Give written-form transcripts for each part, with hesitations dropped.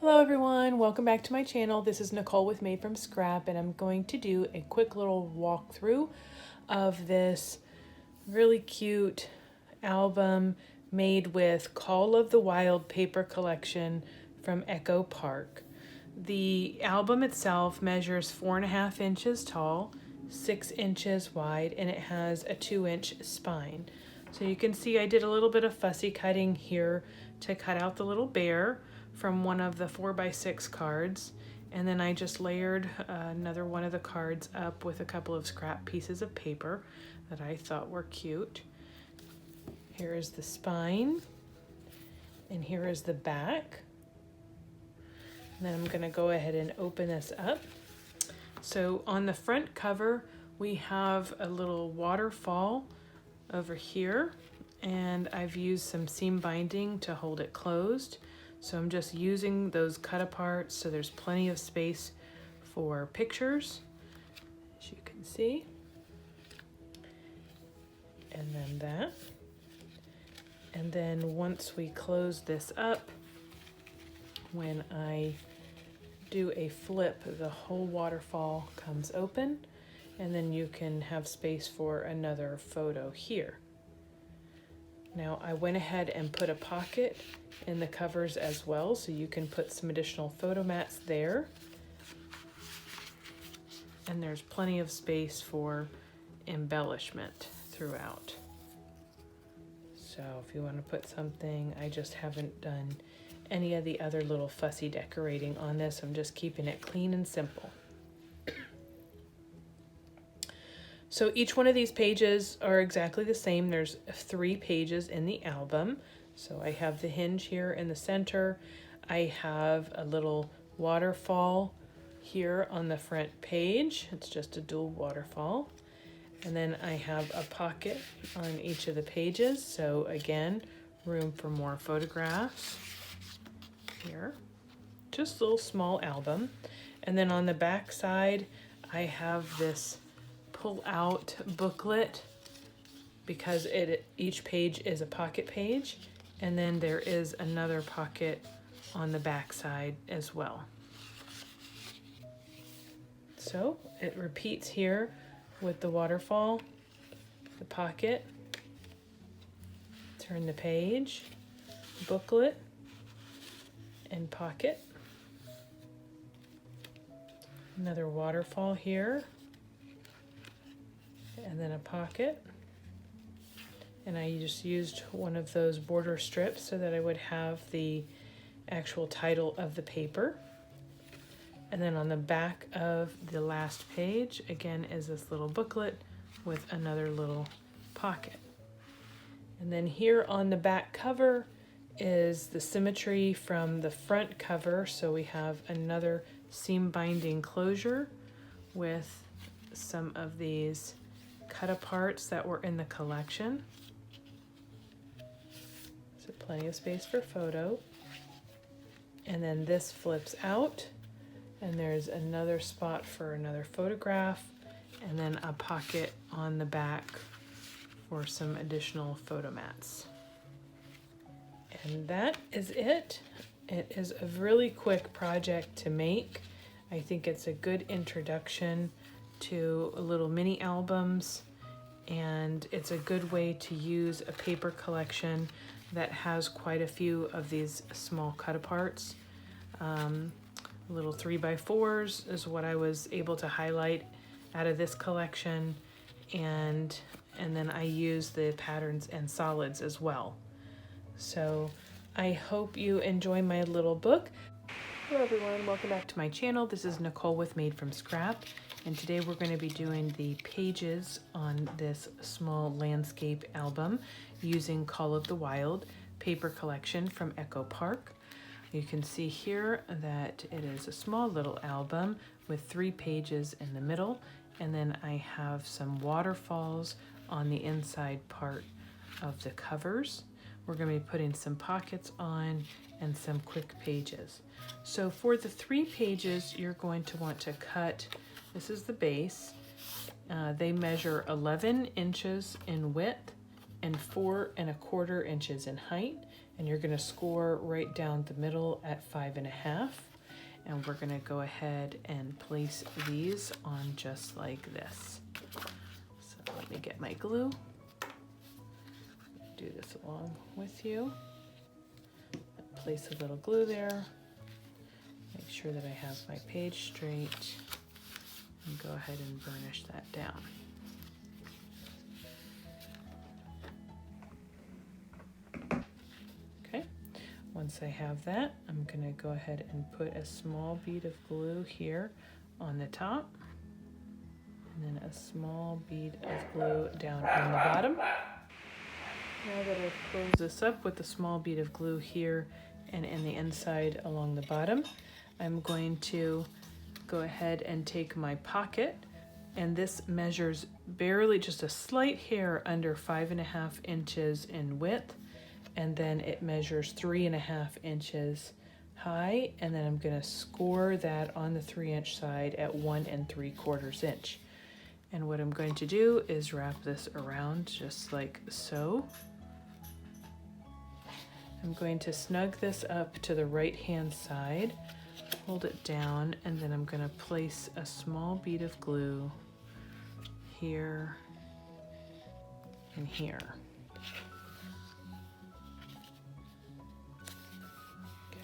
Hello everyone, welcome back to my channel. This is Nicole with Made from Scrap, and I'm going to do a quick little walkthrough of this really cute album made with Call of the Wild paper collection from Echo Park. The album itself measures 4.5 inches tall, 6 inches wide, and it has a 2-inch spine. So you can see I did a little bit of fussy cutting here to cut out the little bear from one of the 4x6 cards, and then I just layered another one of the cards up with a couple of scrap pieces of paper that I thought were cute. Here is the spine, and here is the back. And then I'm going to go ahead and open this up. So on the front cover we have a little waterfall over here, and I've used some seam binding to hold it closed. So I'm just using those cut aparts so there's plenty of space for pictures, as you can see. And then that. And then once we close this up, when I do a flip, the whole waterfall comes open, and then you can have space for another photo here. Now I went ahead and put a pocket in the covers as well, so you can put some additional photo mats there. And there's plenty of space for embellishment throughout. So if you want to put something, I just haven't done any of the other little fussy decorating on this. I'm just keeping it clean and simple. So each one of these pages are exactly the same. There's 3 pages in the album. So I have the hinge here in the center. I have a little waterfall here on the front page. It's just a dual waterfall. And then I have a pocket on each of the pages. So again, room for more photographs here. Just a little small album. And then on the back side, I have this pull out booklet because each page is a pocket page, and then there is another pocket on the back side as well. So it repeats here with the waterfall, the pocket, turn the page, booklet, and pocket. Another waterfall here, and then a pocket. And I just used one of those border strips so that I would have the actual title of the paper. And then on the back of the last page, again, is this little booklet with another little pocket. And then here on the back cover is the symmetry from the front cover. So we have another seam binding closure with some of these cut aparts that were in the collection. So plenty of space for photo. And then this flips out, and there's another spot for another photograph, and then a pocket on the back for some additional photo mats. And that is it. It is a really quick project to make. I think it's a good introduction to little mini albums, and it's a good way to use a paper collection that has quite a few of these small cut aparts. Little 3x4s is what I was able to highlight out of this collection, and then I use the patterns and solids as well. So I hope you enjoy my little book. Hello everyone, welcome back to my channel. This is Nicole with Made from Scrap, and today we're going to be doing the pages on this small landscape album using Call of the Wild paper collection from Echo Park. You can see here that it is a small little album with 3 pages in the middle, and then I have some waterfalls on the inside part of the covers. We're going to be putting some pockets on and some quick pages. So for the 3 pages, you're going to want to cut, this is the base. They measure 11 inches in width and 4 1/4 inches in height. and you're going to score right down the middle at 5.5. And we're going to go ahead and place these on just like this. So let me get my glue. Do this along with you. Place a little glue there. Make sure that I have my page straight. And go ahead and burnish that down. Once I have that, I'm going to go ahead and put a small bead of glue here on the top, and then a small bead of glue down on the bottom. Now that I've closed this up with a small bead of glue here and in the inside along the bottom, I'm going to go ahead and take my pocket, and this measures barely just a slight hair under 5.5 inches in width. And then it measures 3.5 inches high, and then I'm going to score that on the 3-inch side at 1 3/4 inch. And what I'm going to do is wrap this around just like so. I'm going to snug this up to the right hand side, hold it down, and then I'm going to place a small bead of glue here and here.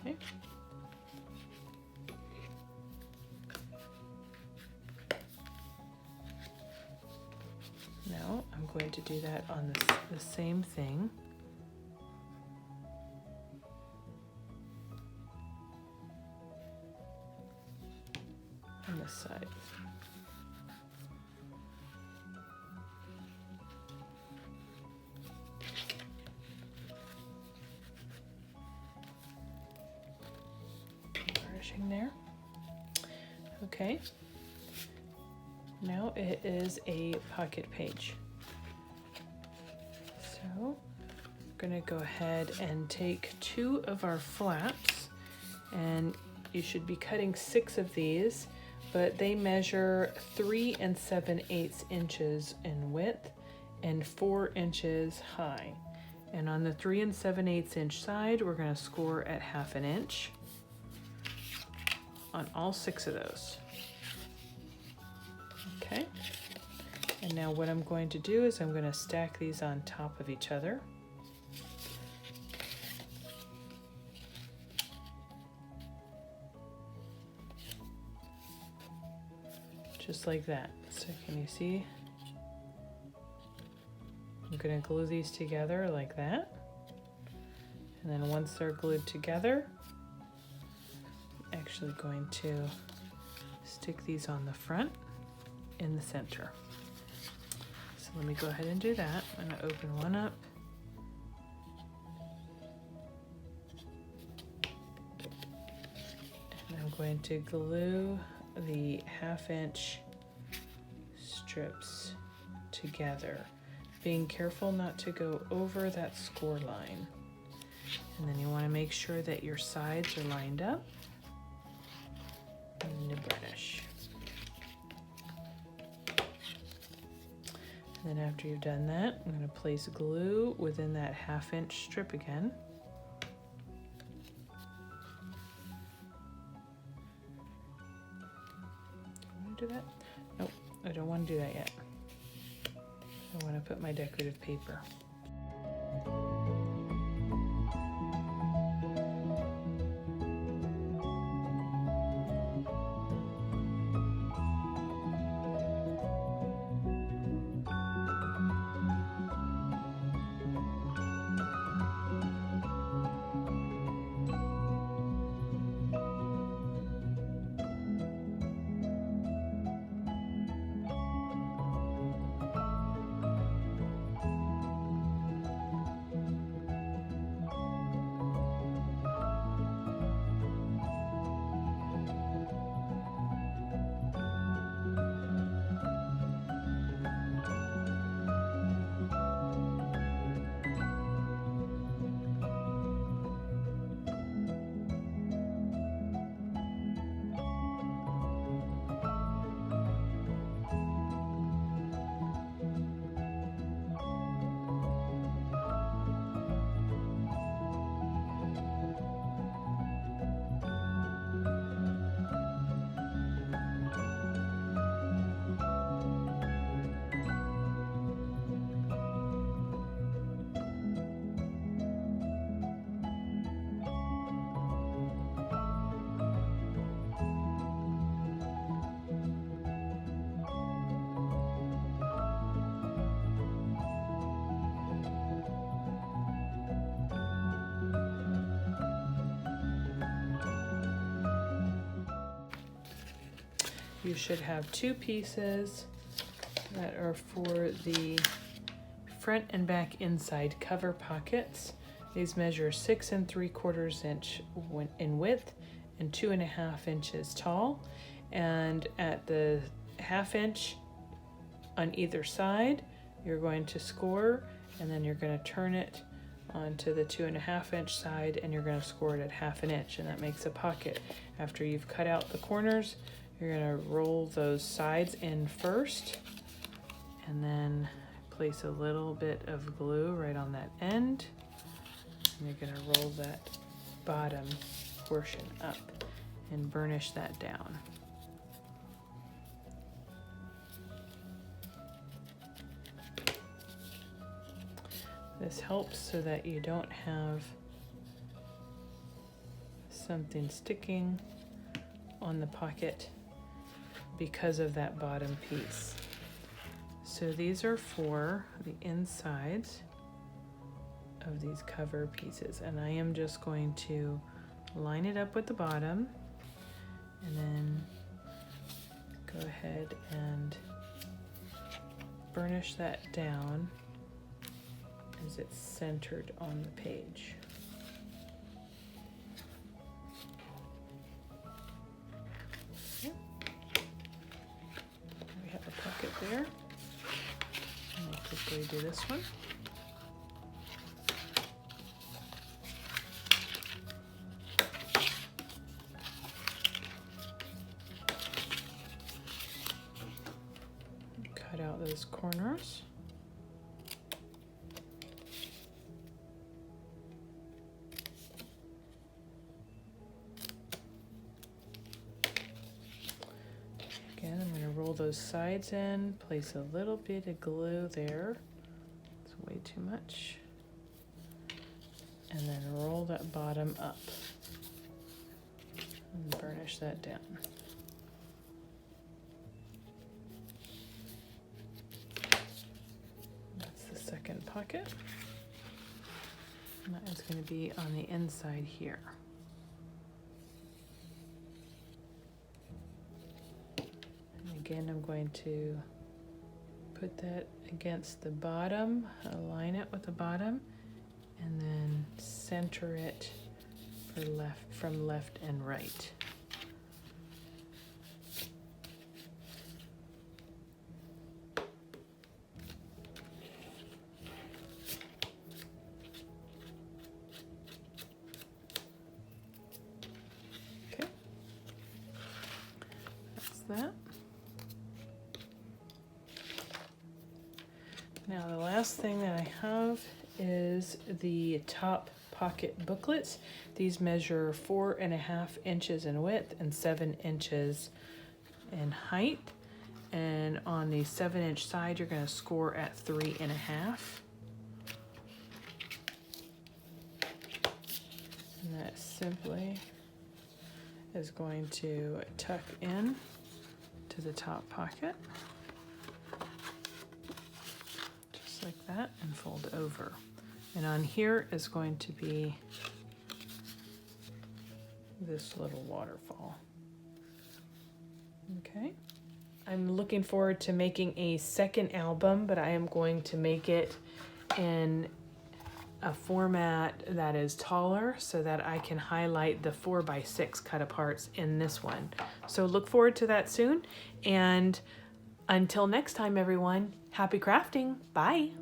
Okay. Now I'm going to do that on the same thing. On this side. There. Okay, now it is a pocket page. So I'm going to go ahead and take 2 of our flaps, and you should be cutting 6 of these, but they measure 3 7/8 inches in width and 4 inches high. And on the 3 7/8 inch side, we're going to score at 1/2 inch. On all 6 of those. Okay, and now what I'm going to do is I'm going to stack these on top of each other. Just like that. So can you see? I'm going to glue these together like that. And then once they're glued together, actually going to stick these on the front in the center. So let me go ahead and do that. I'm going to open one up. And I'm going to glue the 1/2 inch strips together, being careful not to go over that score line. And then you want to make sure that your sides are lined up. And to burnish. And then after you've done that, I'm going to place glue within that 1/2 inch strip again. Want to do that? Nope, I don't want to do that yet. I want to put my decorative paper. you should have two pieces that are for the front and back inside cover pockets. These measure 6 3/4 inch in width and 2.5 inches tall. And at the 1/2 inch on either side, you're going to score, and then you're going to turn it onto the 2.5 inch side, and you're going to score it at 1/2 inch, and that makes a pocket. After you've cut out the corners, you're going to roll those sides in first, and then place a little bit of glue right on that end. And you're going to roll that bottom portion up and burnish that down. This helps so that you don't have something sticking on the pocket because of that bottom piece. So these are for the insides of these cover pieces, and I am just going to line it up with the bottom and then go ahead and burnish that down as it's centered on the page. Okay. We have a pocket there. And I'll quickly do this one. Cut out those corners. Again, I'm going to roll those sides in, place a little bit of glue there. It's way too much. And then roll that bottom up and burnish that down. That's the second pocket. And that is going to be on the inside here. Again, I'm going to put that against the bottom, align it with the bottom, and then center it from left and right. Okay, that's that. Now the last thing that I have is the top pocket booklets. These measure 4.5 inches in width and 7 inches in height. And on the 7-inch side, you're going to score at 3.5. And that simply is going to tuck in to the top pocket. Like that, and fold over. And on here is going to be this little waterfall. Okay. I'm looking forward to making a second album, but I am going to make it in a format that is taller so that I can highlight the 4x6 cut aparts in this one. So look forward to that soon. And until next time, everyone, happy crafting. Bye.